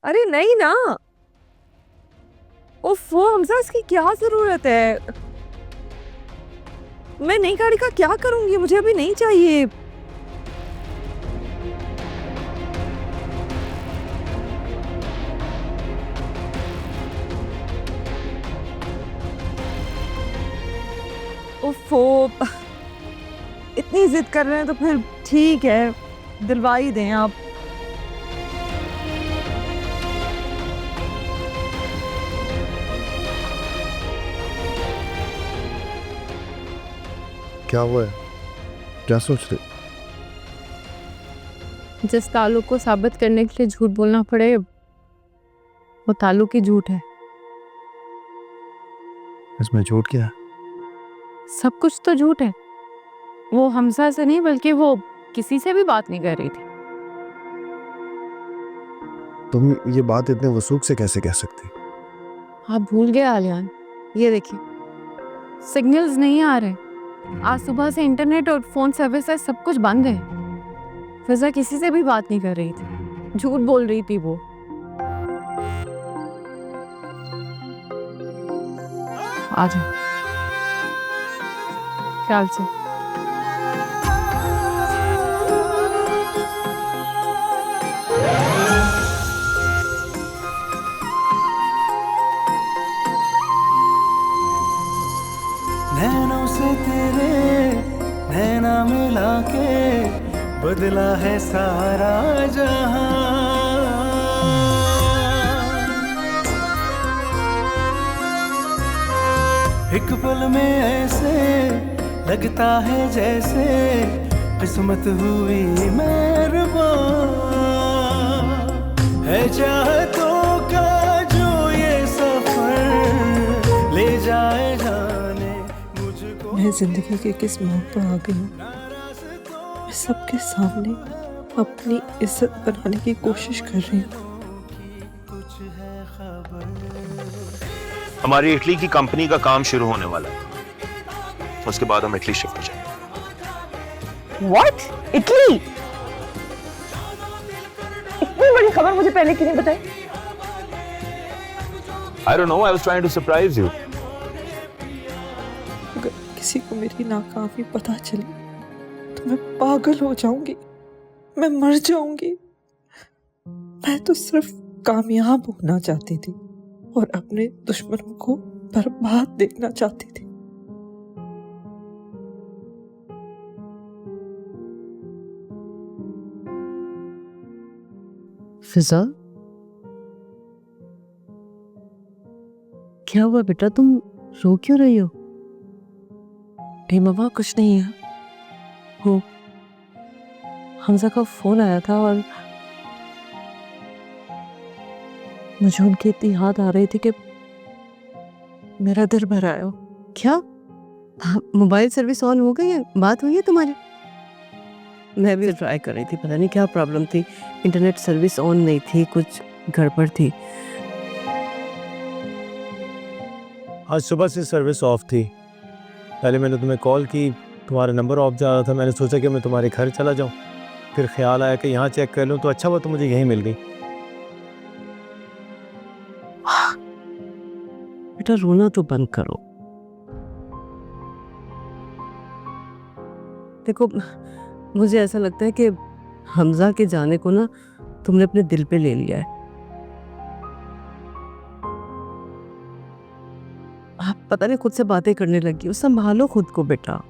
अरे नहीं ना। उफ, वो हमजा, इसकी क्या जरूरत है? मैं नई गाड़ी का क्या करूंगी? मुझे अभी नहीं चाहिए। उफ, इतनी जिद कर रहे हैं तो फिर ठीक है, दिलवा ही दें आप। क्या हुआ है? क्या सोच रहे? जिस ताल्लुक को साबित करने के लिए झूठ बोलना पड़े, वो ताल्लुक ही झूठ है। इसमें झूठ क्या है? सब कुछ तो झूठ है। वो हमजा से नहीं, बल्कि वो किसी से भी बात नहीं कर रही थी। तुम ये बात इतने वसूख से कैसे कह सकती? आप भूल गए आलियान, ये देखिए, सिग्नल्स नहीं आ रहे। आज सुबह से इंटरनेट और फोन सर्विसेज सब कुछ बंद है। फिजा किसी से भी बात नहीं कर रही थी, झूठ बोल रही थी वो। आ जाओ, ख्याल से। नैनों से तेरे नैना मिला के बदला है सारा जहां। एक पल में ऐसे लगता है जैसे किस्मत हुई मेहरबान। है चाहतों का जो ये सफर ले जाए जाने मुझको। मैं जिंदगी के किस मोड़ पर आ गई हूँ? मैं सबके सामने अपनी इज्जत बनाने की कोशिश कर रही हूँ। हमारी इटली की कंपनी का काम शुरू होने वाला है, उसके बाद हम इटली शिफ्ट हो जाएंगे। व्हाट? इटली? इतनी बड़ी खबर मुझे पहले क्यों नहीं बताई? I don't know, I was trying to surprise you. अगर किसी को मेरी नाकामी पता चली तो मैं पागल हो जाऊंगी, मैं मर जाऊंगी। मैं तो सिर्फ कामयाब होना चाहती थी और अपने दुश्मनों को बर्बाद देखना चाहती थी। फिजा, क्या हुआ बेटा? तुम रो क्यों रही हो? नहीं मम्मा, कुछ नहीं है। वो हमजा का फोन आया था और मुझे उनकी इतनी याद आ रही थी कि मेरा दिल भर आया। क्या? मोबाइल सर्विस ऑन हो गई है? बात हुई है तुम्हारी? मैं भी ट्राई कर रही थी, पता नहीं क्या प्रॉब्लम थी। इंटरनेट सर्विस ऑन नहीं थी, कुछ गड़बड़ थी। आज सुबह से सर्विस ऑफ थी। पहले मैंने तुम्हें कॉल की, तुम्हारा नंबर ऑफ जा रहा था। मैंने सोचा कि मैं तुम्हारे घर चला जाऊं, फिर ख्याल आया कि यहाँ चेक कर लूं, तो अच्छा हुआ तो मुझे यहीं मिल गई। बेटा रोना तो बंद करो। देखो, मुझे ऐसा लगता है कि हमजा के जाने को ना तुमने अपने दिल पे ले लिया है। आप पता नहीं खुद से बातें करने लगी हो। संभालो खुद को बेटा।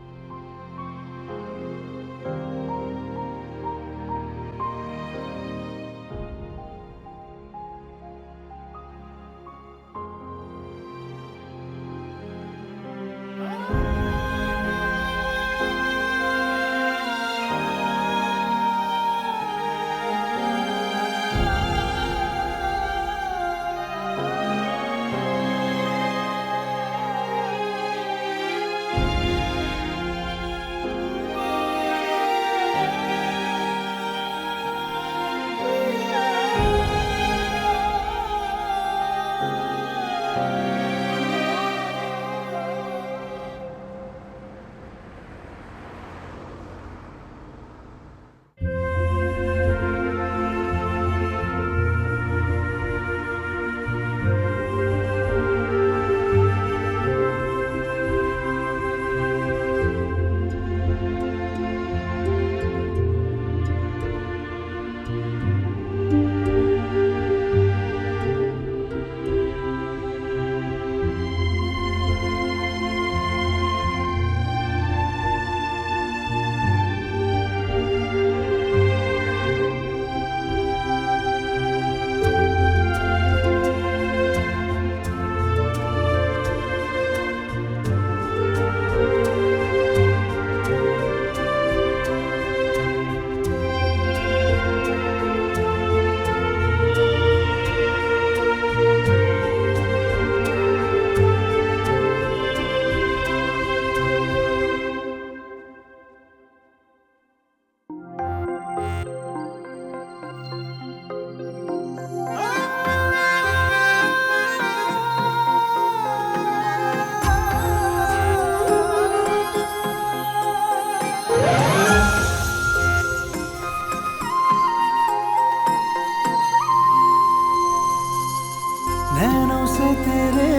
नैनों से तेरे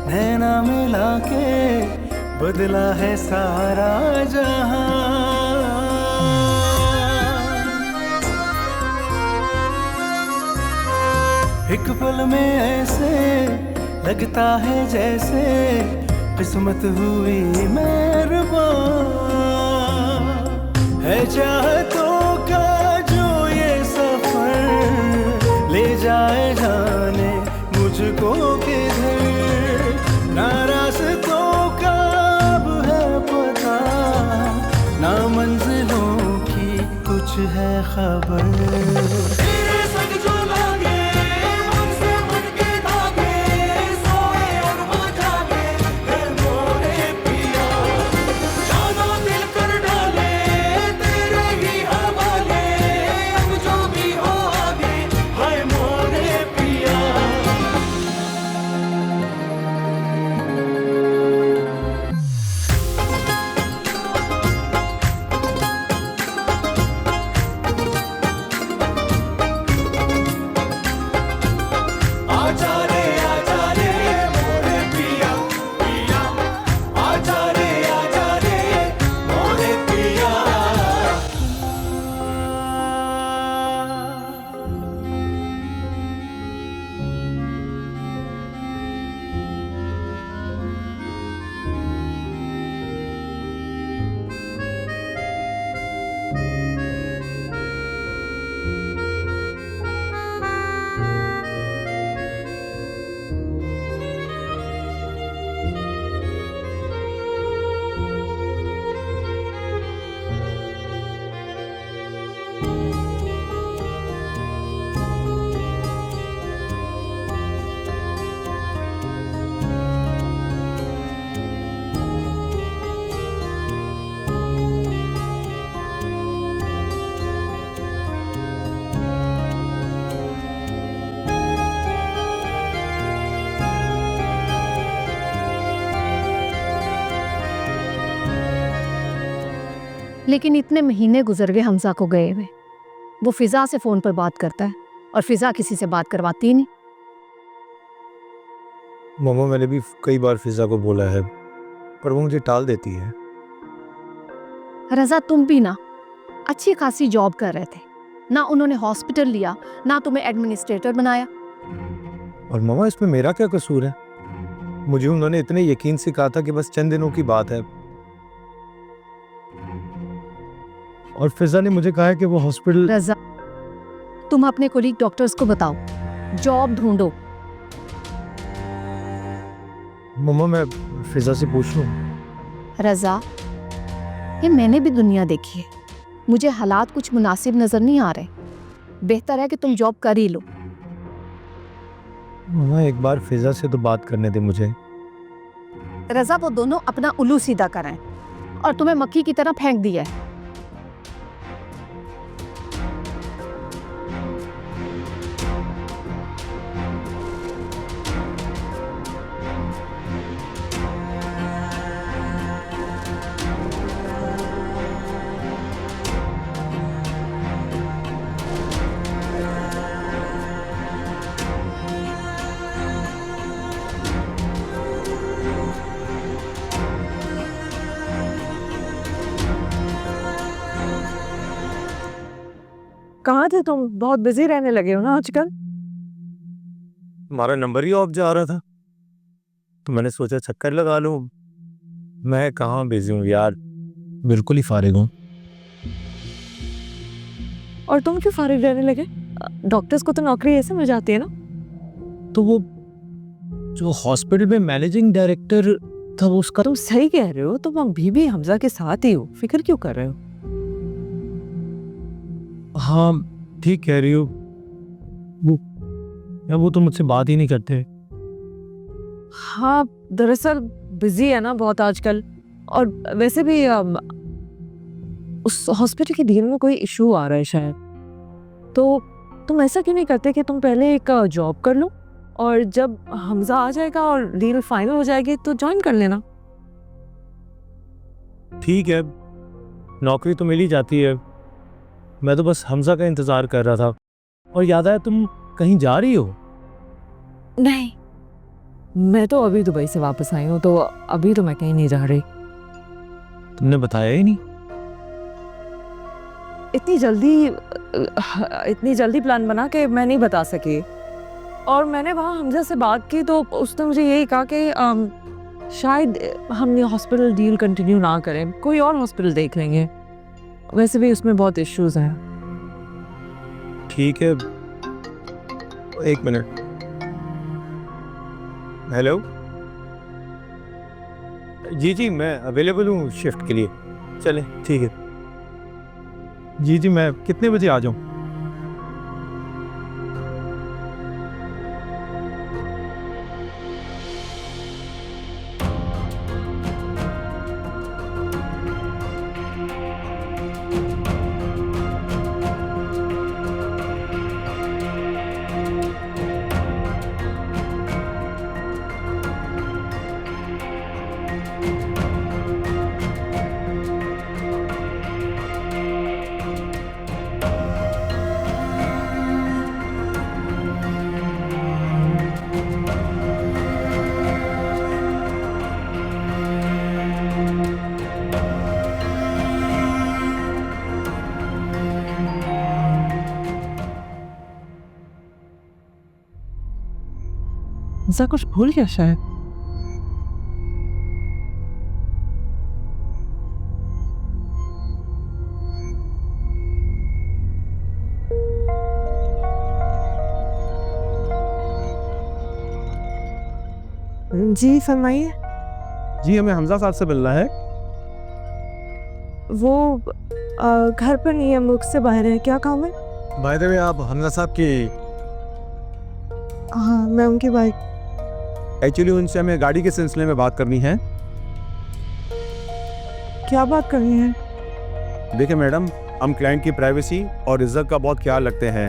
नैना मिला के बदला है सारा जहां। एक पल में ऐसे लगता है जैसे किस्मत हुई मेहरबान। है चाहतों का जो ये सफर ले जाए जाने मुझको किधर। ना रास्तों का अब है पता, ना मंजिलों की कुछ है खबर। लेकिन इतने महीने गुजर गए हमजा को गए हुए। वो फिजा से फोन पर बात करता है और फिजा किसी से बात करवाती ही नहीं। मम्मा मैंने भी कई बार फिजा को बोला है पर वो मुझे टाल देती है। रजा तुम भी ना अच्छी खासी जॉब कर रहे थे, ना उन्होंने हॉस्पिटल लिया ना तुम्हें एडमिनिस्ट्रेटर बनाया। और मम्मा इसमें मेरा क्या कसूर है? मुझे उन्होंने इतने यकीन से कहा था कि बस चंद दिनों की बात है और फिजा ने मुझे कहा है कि वो हॉस्पिटल। रजा तुम अपने कोलीग डॉक्टर्स को बताओ जॉब ढूंढो। मम्मा मैं फिजा से पूछ लूं? रजा ये मैंने भी दुनिया देखी है, मुझे हालात कुछ मुनासिब नजर नहीं आ रहे। बेहतर है कि तुम जॉब कर ही लो। मम्मा एक बार फिजा से तो बात करने दे मुझे। रजा वो दोनों अपना उल्लू सीधा कराएं और तुम्हें मक्खी की तरह फेंक दिया है। कहाँ थे तुम? बहुत बिजी रहने लगे हो ना आजकल। हमारा नंबर ही ऑफ जा रहा था तो मैंने सोचा चक्कर लगा लूं। मैं कहाँ बिजी हूँ यार, बिल्कुल ही फारिग हूँ। और तुम क्यों फारिग रहने लगे? डॉक्टर्स को तो नौकरी ऐसे मिल जाती है ना। तो वो जो हॉस्पिटल में मैनेजिंग डायरेक्टर था वो उसका। तुम सही कह रहे हो, तुम अभी भी हमजा के साथ ही हो, फिक्र क्यों कर रहे हो? हाँ ठीक कह रही हो। वो तो मुझसे बात ही नहीं करते। हाँ दरअसल बिजी है ना बहुत आजकल, और वैसे भी उस हॉस्पिटल के डील में कोई इशू आ रहा है शायद। तो तुम ऐसा क्यों नहीं करते कि तुम पहले एक जॉब कर लो और जब हमजा आ जाएगा और डील फाइनल हो जाएगी तो ज्वाइन कर लेना। ठीक है, नौकरी तो मिल ही जाती है। मैं तो बस हमजा का इंतज़ार कर रहा था और याद आया तुम कहीं जा रही हो। नहीं, मैं तो अभी दुबई से वापस आई हूँ, तो अभी तो मैं कहीं नहीं जा रही। तुमने बताया ही नहीं। इतनी जल्दी प्लान बना के मैं नहीं बता सकी। और मैंने वहाँ हमजा से बात की तो उसने मुझे यही कहा कि शायद हम ये हॉस्पिटल डील कंटिन्यू ना करें, कोई और हॉस्पिटल देख लेंगे। वैसे भी उसमें बहुत इश्यूज हैं। ठीक है, एक मिनट। हेलो, जी मैं अवेलेबल हूँ शिफ्ट के लिए। चले ठीक है। जी मैं कितने बजे आ जाऊँ? ऐसा कुछ भूल गया शायद। जी फरमाइए। जी हमें हमजा साहब से मिलना है। वो घर पर नहीं है, मुल्क से बाहर है। क्या काम है? बाय द वे, आप हमजा साहब की? हाँ, मैं उनकी वाइफ। एक्चुअली उनसे हमें गाड़ी के सिलसिले में बात करनी है। क्या बात करनी है? देखिए मैडम, हम क्लाइंट की प्राइवेसी और इज्जत का बहुत ख्याल रखते हैं।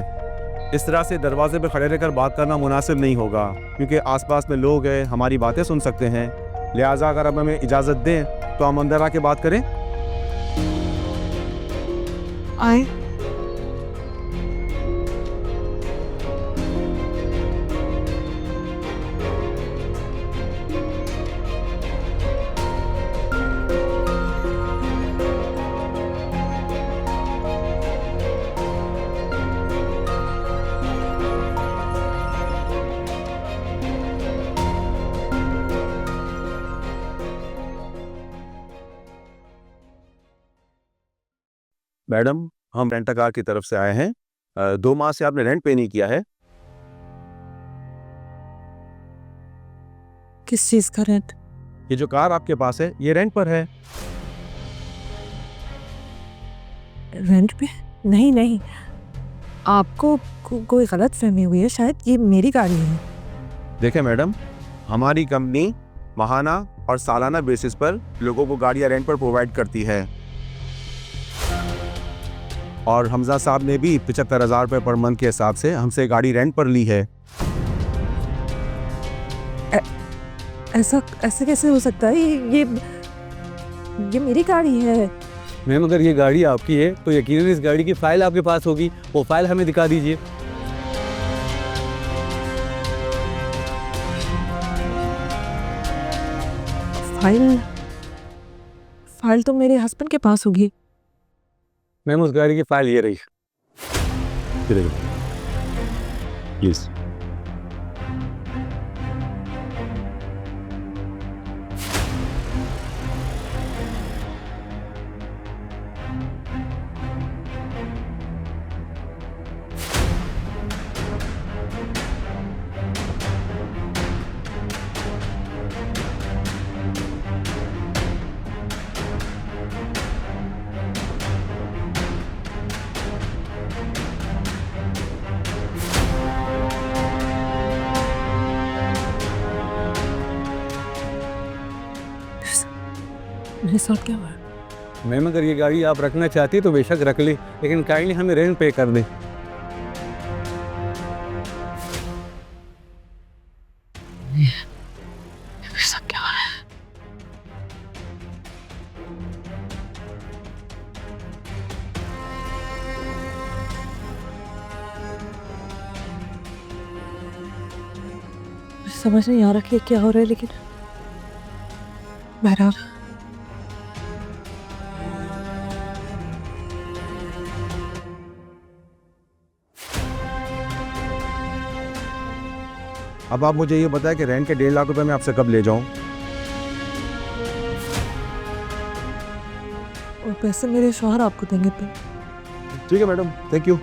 इस तरह से दरवाजे पर खड़े रहकर बात करना मुनासिब नहीं होगा, क्योंकि आसपास में लोग हैं, हमारी बातें सुन सकते हैं। लिहाजा अगर आप हमें इजाज़त दें तो हम अंदर आके बात करें। आए। मैडम, हम रेंट अ कार की तरफ से आए हैं। 2 माह से आपने रेंट पे नहीं किया है। किस चीज का रेंट? ये जो कार आपके पास है ये रेंट पर है। रेंट पे? नहीं नहीं, आपको कोई गलत फहमी हुई है शायद। ये मेरी गाड़ी है। देखिए मैडम, हमारी कंपनी माहाना और सालाना बेसिस पर लोगों को गाड़ियाँ रेंट पर प्रोवाइड करती है, और हमजा साहब ने भी 75,000 रुपये पर मंथ के हिसाब से हमसे गाड़ी रेंट पर ली है। ऐसा ऐसे कैसे हो सकता है? ये मेरी गाड़ी है। मैम, अगर ये गाड़ी आपकी है तो यकीनन इस गाड़ी की फाइल आपके पास होगी। वो फाइल हमें दिखा दीजिए। फाइल तो मेरे हस्बैंड के पास होगी। मैम, उस गाड़ी की फाइल ये रही। यस। मेरे साथ क्या हुआ? मैम, अगर ये गाड़ी आप रखना चाहती है तो बेशक रख ली, लेकिन काइंडली हमें रेंट पे कर दें। मेरे साथ क्या हुआ? मुझे समझ नहीं आ रहा कि क्या हो रहा है, लेकिन बहरहाल अब आप मुझे ये बताएं कि रेंट के 1.5 लाख रुपए मैं आपसे कब ले जाऊं? और पैसे मेरे शौहर आपको देंगे तो। ठीक है मैडम, थैंक यू।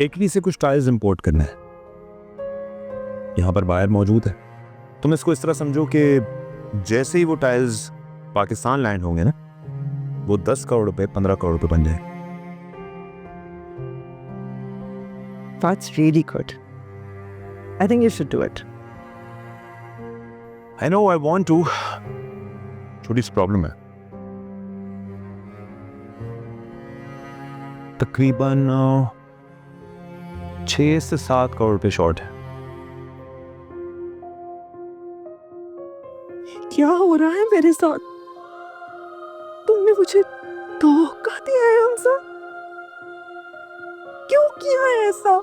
इटली से कुछ टाइल्स इंपोर्ट करना है। यहाँ पर बायर मौजूद है। तुम इसको इस तरह समझो कि जैसे ही वो टाइल्स पाकिस्तान लैंड होंगे ना, वो 10 करोड़ रुपए 15 करोड़ रुपए बन जाए। That's really good. I think you should do it. I know I want to. छोटी सी प्रॉब्लम है। तकरीबन 6 से 7 करोड़ रुपए शॉर्ट है। क्या हो रहा है मेरे साथ? तुमने मुझे धोखा दिया है हमसा। क्यों किया है ऐसा?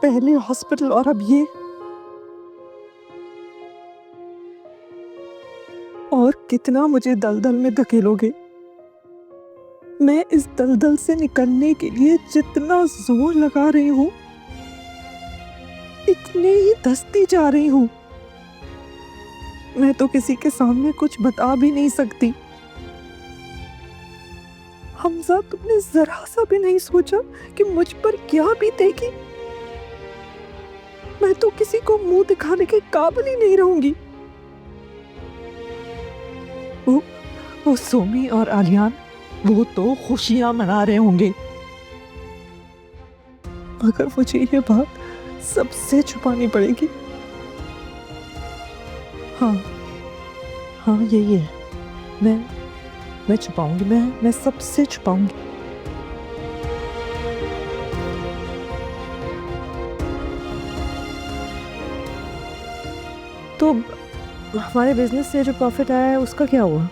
पहले हॉस्पिटल और अब ये। और कितना मुझे दलदल में धकेलोगे? मैं इस दलदल से निकलने के लिए जितना जोर लगा रही हूं, इतने ही धंसती जा रही हूं। मैं तो किसी के सामने कुछ बता भी नहीं सकती। हमजा, तुमने जरा सा भी नहीं सोचा कि मुझ पर क्या बीतेगी? मैं तो किसी को मुंह दिखाने के काबिल ही नहीं रहूंगी। वो सोमी और आलियान, वो तो खुशियां मना रहे होंगे, मगर मुझे ये बात सबसे छुपानी पड़ेगी। हाँ हाँ, यही है। मैं छुपाऊंगी। मैं सबसे छुपाऊंगी। तो हमारे बिजनेस से जो प्रॉफिट आया है उसका क्या हुआ?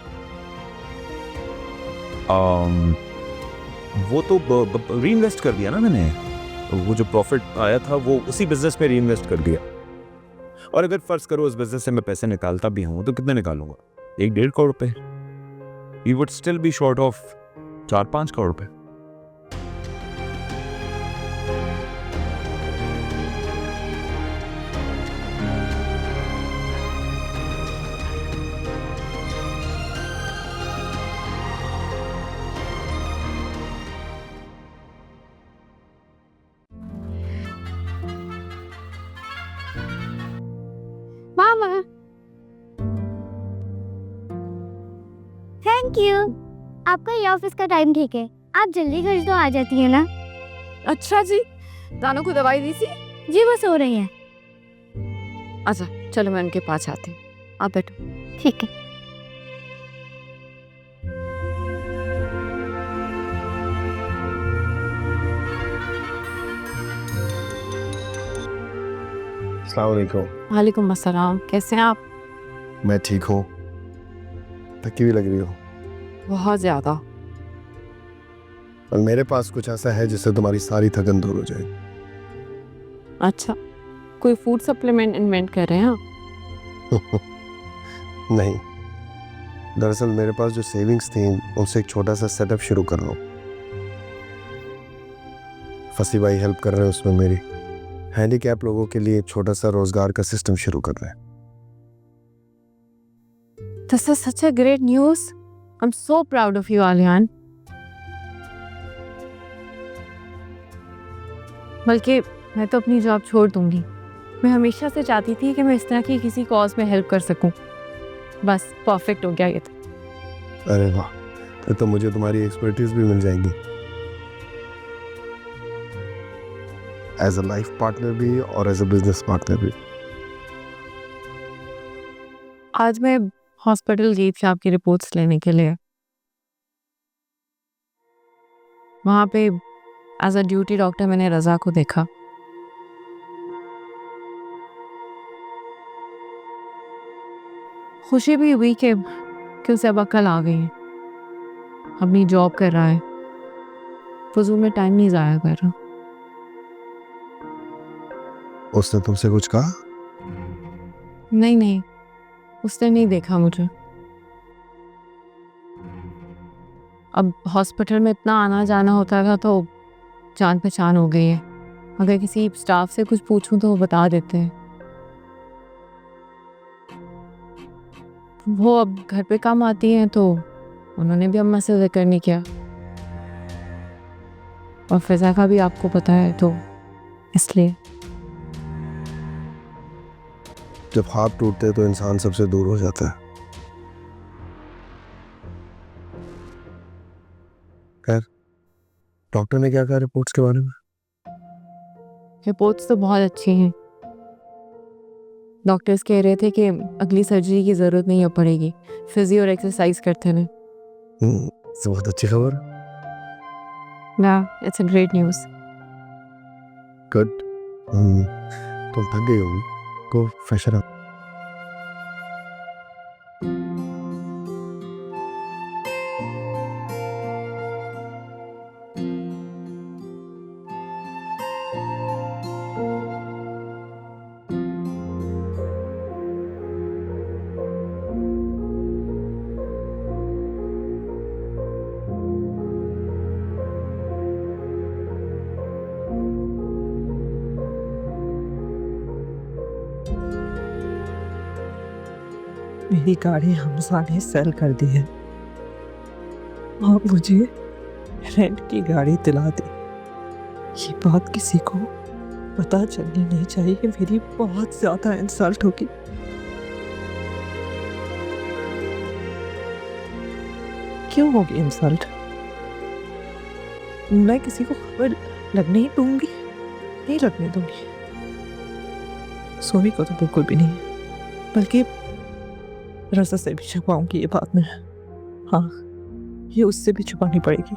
वो तो री इन्वेस्ट कर दिया ना मैंने। वो जो प्रॉफिट आया था वो उसी बिजनेस में री इन्वेस्ट कर दिया। और अगर फर्ज करो उस बिजनेस से मैं पैसे निकालता भी हूं तो कितने निकालूंगा? 1-1.5 करोड़ रुपए। You would still be short of 4-5 crore रुपए। मामा, थैंक यू। आपका ये ऑफिस का टाइम ठीक है, आप जल्दी घर तो आ जाती है ना? अच्छा जी, दानों को दवाई दी थी? जी वो सो रही है। अच्छा चलो, मैं उनके पास आती हूँ। आप बैठो। ठीक है। अस्सलाम वालेकुम। वालेकुम अस्सलाम। कैसे हैं आप? मैं ठीक हूँ। थकी हुई लग रही हो। बहुत ज्यादा। और मेरे पास कुछ ऐसा है जिससे तुम्हारी सारी थकन दूर हो जाएगी। अच्छा, कोई फूड सप्लीमेंट इन्वेंट कर रहे हैं आप? नहीं, दरअसल मेरे पास जो सेविंग्स थी उनसे एक छोटा सा सेटअप शुरू कर लो। फसी भाई हेल्प कर रहे हैं उसमें मेरी। हैंडीकैप लोगों के लिए एक छोटा सा रोजगार का सिस्टम शुरू कर रहे हैं। This is such a great news. I'm so proud of you, Aliyan. बल्कि मैं तो अपनी जॉब छोड़ दूंगी। मैं हमेशा से चाहती थी कि मैं इस तरह की किसी कॉज में हेल्प कर सकूं। बस परफेक्ट हो गया ये तो। अरे वाह, फिर तो मुझे तुम्हारी एक्सपर्टीज भी मिल जाएगी। एज अ लाइफ पार्टनर भी और एज अ बिजनेस पार्टनर भी। आज मैं हॉस्पिटल गई थी आपकी रिपोर्ट्स लेने के लिए। वहाँ पे एज अ ड्यूटी डॉक्टर मैंने रज़ा को देखा। खुशी भी हुई कि उसे अब अकल आ गई है, अपनी जॉब कर रहा है, फजूल में टाइम नहीं ज़ाया कर रहा। उसने तुमसे कुछ कहा? नहीं, उसने नहीं देखा मुझे। अब हॉस्पिटल में इतना आना जाना होता था तो जान पहचान हो गई है। अगर किसी स्टाफ से कुछ पूछूं तो वो बता देते हैं। वो अब घर पे काम आती हैं तो उन्होंने भी अम्मा से जिक्र नहीं किया। और फिजा का भी आपको पता है तो इसलिए। जब ख्वाब टूटते हैं तो इंसान सबसे दूर हो जाता है। खैर, डॉक्टर ने क्या कहा रिपोर्ट्स के बारे में? रिपोर्ट्स तो बहुत अच्छी हैं। डॉक्टर्स कह रहे थे कि अगली सर्जरी की ज़रूरत नहीं पड़ेगी, फिजियो और एक्सरसाइज करते रहें। तो बहुत अच्छी खबर। ना, it's a great news. Good. तुम थक गई होगी, गो फ्रेशन अप। मेरी गाड़ी हमजा ने सेल कर दी है। आप मुझे रेंट की गाड़ी दिला दी। ये बात किसी को पता चलनी नहीं चाहिए, मेरी बहुत ज्यादा इंसल्ट होगी। क्यों होगी इंसल्ट? मैं किसी को खबर लगने ही दूंगी? नहीं लगने दूंगी। सोनी को तो बिल्कुल भी नहीं, बल्कि रज़ा से भी छुपाऊंगी ये बात में। हाँ, ये उससे भी छुपानी पड़ेगी।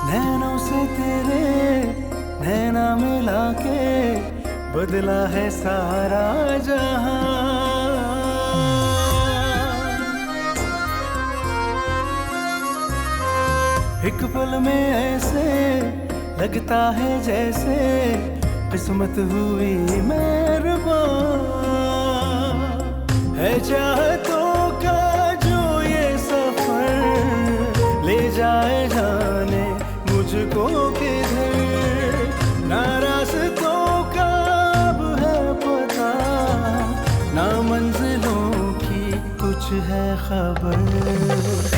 नैनों से तेरे नैना मिला के बदला है सारा जहां। एक पल में ऐसे लगता है जैसे किस्मत हुई मेहरबान। है चाहतों का जो ये सफर ले जाए जाने मुझको किधर। ना रास्तों का अब है पता, ना मंजिलों की कुछ है खबर।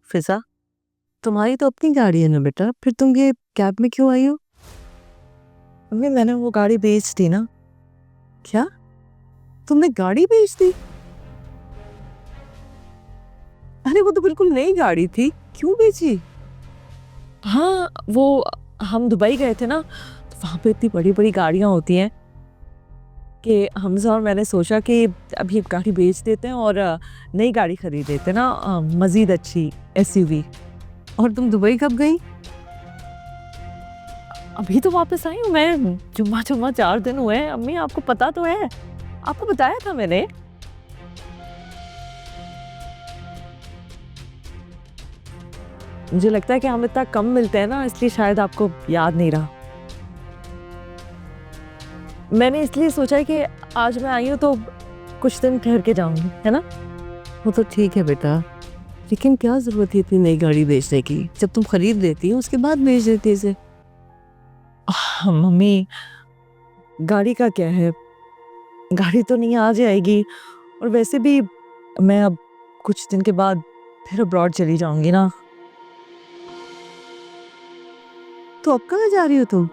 फिजा, तुम्हारी तो अपनी गाड़ी है ना बेटा, फिर तुम ये कैब में क्यों आई हो? मम्मी, मैंने वो गाड़ी बेच दी ना। क्या तुमने गाड़ी बेच दी? अरे वो तो बिल्कुल नई गाड़ी थी, क्यों बेची? हाँ, वो हम दुबई गए थे ना, तो वहां पे इतनी बड़ी बड़ी गाड़ियां होती हैं, कि हमजा और मैंने सोचा कि अभी गाड़ी बेच देते हैं और नई गाड़ी खरीद लेते हैं ना, मज़ीद अच्छी SUV। और तुम दुबई कब गई? अभी तो वापस आई हूँ मैं, जुम्मा 4 दिन हुए हैं। अम्मी आपको पता तो है, आपको बताया था मैंने। मुझे लगता है कि हम इतना कम मिलते हैं ना, इसलिए शायद आपको याद नहीं रहा। मैंने इसलिए सोचा है कि आज मैं आई हूँ तो कुछ दिन ठहर के जाऊंगी, है ना? वो तो ठीक है बेटा, लेकिन क्या जरूरत है इतनी नई गाड़ी बेचने की? जब तुम खरीद लेती हो उसके बाद बेच देती इसे। मम्मी, गाड़ी का क्या है, गाड़ी तो नहीं आ जाएगी। और वैसे भी मैं अब कुछ दिन के बाद फिर अब्रॉड चली जाऊंगी ना। तो अब कहाँ जा रही हो तुम?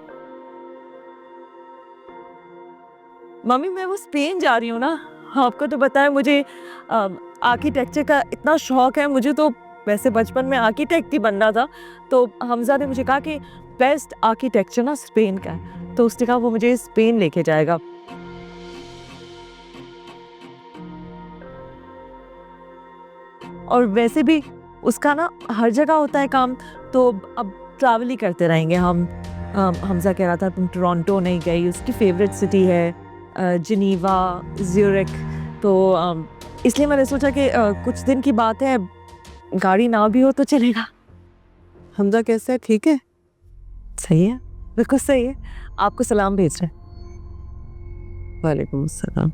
मम्मी मैं वो स्पेन जा रही हूँ ना। आपको तो पता है मुझे आर्किटेक्चर का इतना शौक है। मुझे तो वैसे बचपन में आर्किटेक्ट ही बनना था, तो हमजा ने मुझे कहा कि बेस्ट आर्किटेक्चर ना स्पेन का है, तो उसने कहा वो मुझे स्पेन लेके जाएगा। और वैसे भी उसका ना हर जगह होता है काम, तो अब ट्रैवल ही करते रहेंगे हम। हमजा कह रहा था तुम टोरंटो नहीं गई, उसकी फेवरेट सिटी है जिनीवा, ज्यूरिक। तो इसलिए मैंने सोचा कि कुछ दिन की बात है, गाड़ी ना भी हो तो चलेगा। हमजा कैसा है, ठीक है? सही है, बिल्कुल सही है। आपको सलाम भेज रहे हैं। वालेकुम अस्सलाम।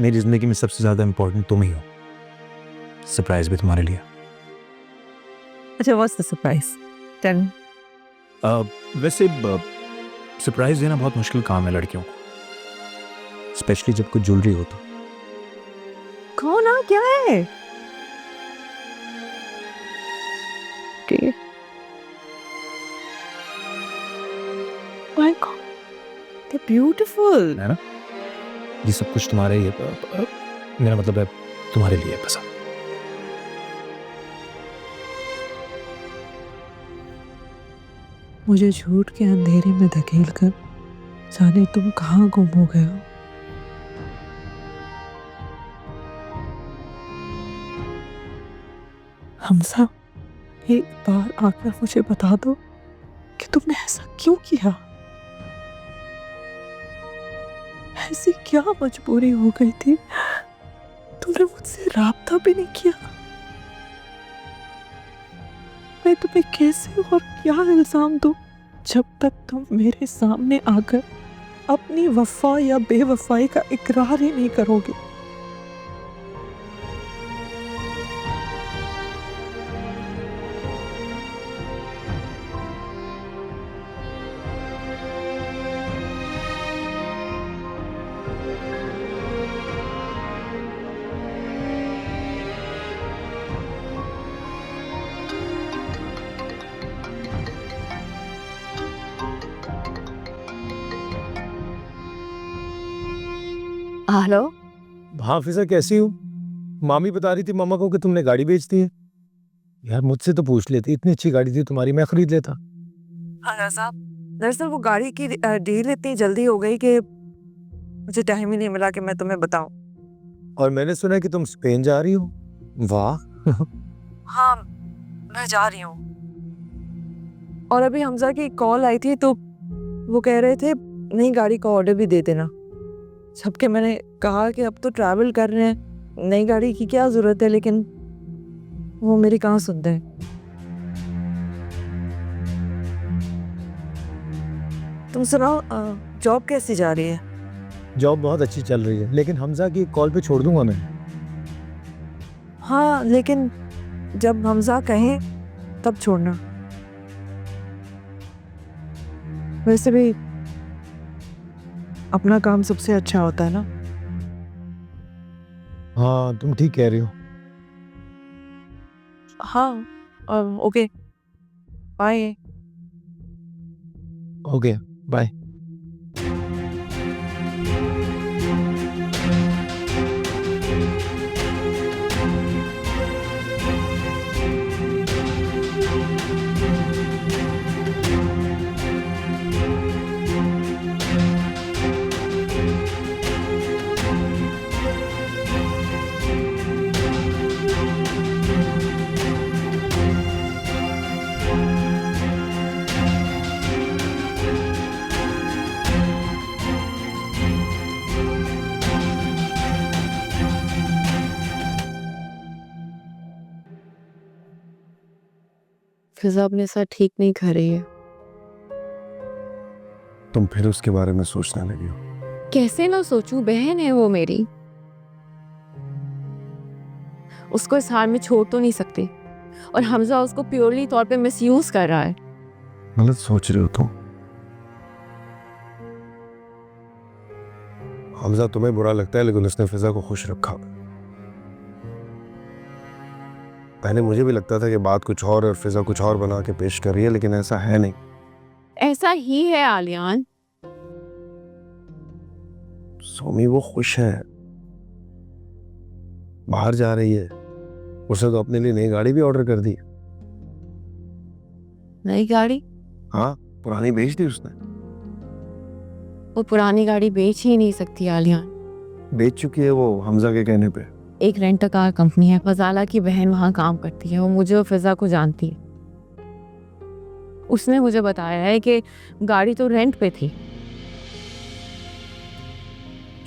मेरी जिंदगी में सबसे ज्यादा इम्पोर्टेंट तुम ही हो। सरप्राइज भी तुम्हारे लिए। अच्छा, what's the surprise? Tell me. वैसे सरप्राइज देना बहुत मुश्किल काम है लड़कियों को, स्पेशली जब कुछ ज्वेलरी हो तो। कौन आ क्या है? My God, they beautiful. है ना? ये सब कुछ तुम्हारे ही मेरा मतलब है तुम्हारे लिए बस। मुझे झूठ के अंधेरे में धकेल कर जाने तुम कहाँ गुम हो गए हो। हमजा, एक बार आकर मुझे बता दो कि तुमने ऐसा क्यों किया। ऐसी क्या मजबूरी हो गई थी, तुमने मुझसे राब्ता भी नहीं किया। मैं तुम्हें कैसे और क्या इल्जाम दूं जब तक तुम मेरे सामने आकर अपनी वफा या बेवफाई का इकरार ही नहीं करोगे। हेलो। हाँ फिजा, कैसी हो? मामी बता रही थी मामा को कि तुमने गाड़ी बेच दी है। यार मुझसे तो पूछ लेती, इतनी अच्छी गाड़ी थी तुम्हारी, मैं खरीद लेता। हाँ साहब, दरअसल वो गाड़ी की डील इतनी जल्दी हो गई कि मुझे टाइम ही नहीं मिला कि मैं तुम्हें बताऊं। और मैंने सुना कि तुम स्पेन जा रही हो। वाह। हाँ, मैं जा रही हूँ। और अभी हमजा की कॉल आई थी तो वो कह रहे थे नई गाड़ी का ऑर्डर भी दे देना। सबके मैंने कहा कि अब तो ट्रैवल कर रहे हैं, नई गाड़ी की क्या ज़रूरत है, लेकिन वो मेरी कहाँ सुनते हैं। तुम सुनाओ, जॉब कैसी जा रही है? जॉब बहुत अच्छी चल रही है, लेकिन हमजा की कॉल पे छोड़ दूंगा मैं। हाँ लेकिन जब हमजा कहें तब छोड़ना। वैसे भी अपना काम सबसे अच्छा होता है ना। हाँ तुम ठीक कह रही हो। हाँ okay bye. Okay bye. Fiza अपने साथ ठीक नहीं कर रही है। तुम फिर उसके बारे में सोचने लगी हो। कैसे ना सोचूं, बहन है वो मेरी। उसको इस हाल में छोड़ तो नहीं सकती, और हमजा उसको प्योरली तौर पे मिसयूज कर रहा है। गलत सोच रहे हो तुम। हमजा तुम्हें बुरा लगता है, लेकिन उसने फिजा को खुश रखा। पहले मुझे भी लगता था कि बात कुछ और फिजा कुछ और बना के पेश कर रही है, लेकिन ऐसा है नहीं। ऐसा ही है आलियान। सोमी वो खुश है, बाहर जा रही है। उसने तो अपने लिए नई गाड़ी भी ऑर्डर कर दी। नई गाड़ी? हाँ, पुरानी बेच दी उसने। वो पुरानी गाड़ी बेच ही नहीं सकती आलियान। बेच चुकी है वो, हमजा के कहने पे। एक रेंट कार कंपनी है, फजाला की बहन वहां काम करती है। वो मुझे और फिजा को जानती है। उसने मुझे बताया है कि गाड़ी तो रेंट पे थी।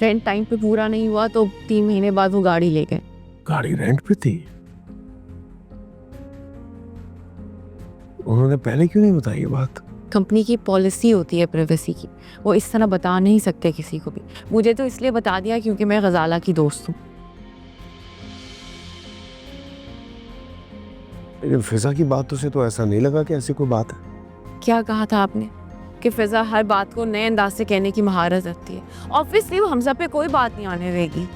रेंट टाइम पे पूरा नहीं हुआ तो 3 महीने बाद वो गाड़ी ले गए। गाड़ी रेंट पे थी? उन्होंने पहले क्यों नहीं बताई ये बात? कंपनी की पॉलिसी होती है प्राइवेसी की, वो इस तरह बता नहीं सकते किसी को भी। मुझे तो इसलिए बता दिया क्योंकि मैं गजाला की दोस्त हूँ। लेकिन फिजा की बातों से तो ऐसा नहीं लगा कि ऐसी कोई बात है। क्या कहा था आपने कि फिजा हर बात को नए अंदाज से कहने की महारत रखती है? ऑब्वियसली वो हमजा पे कोई बात नहीं आने देगी।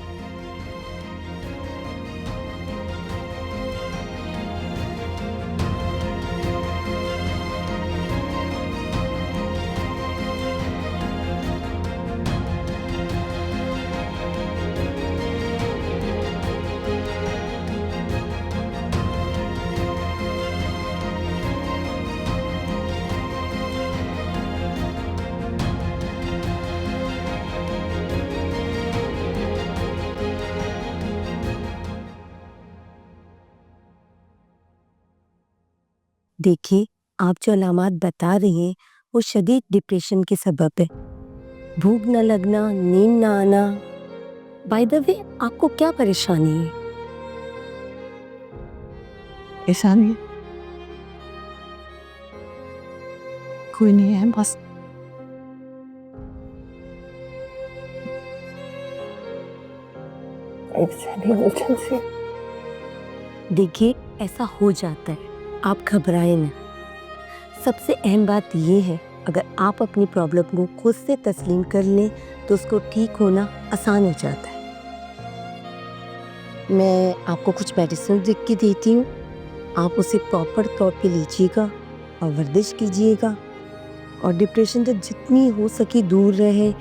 देखिए, आप जो अलामात बता रही हैं वो शदीद डिप्रेशन के सबब है। भूख न लगना, नींद ना आना। बाय द वे, आपको क्या परेशानी है? ऐसा नहीं है, कोई नहीं है, बस देखिए, ऐसा हो जाता है, आप घबराएं ना। सबसे अहम बात ये है, अगर आप अपनी प्रॉब्लम को खुद से तस्लीम कर लें तो उसको ठीक होना आसान हो जाता है। मैं आपको कुछ मेडिसिन लिख के देती हूँ, आप उसे प्रॉपर तौर पे लीजिएगा और वर्जिश कीजिएगा, और डिप्रेशन से जितनी हो सके दूर रहे,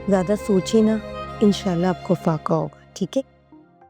ज़्यादा सोचिए ना। इंशाल्लाह आपको फाका होगा, ठीक है?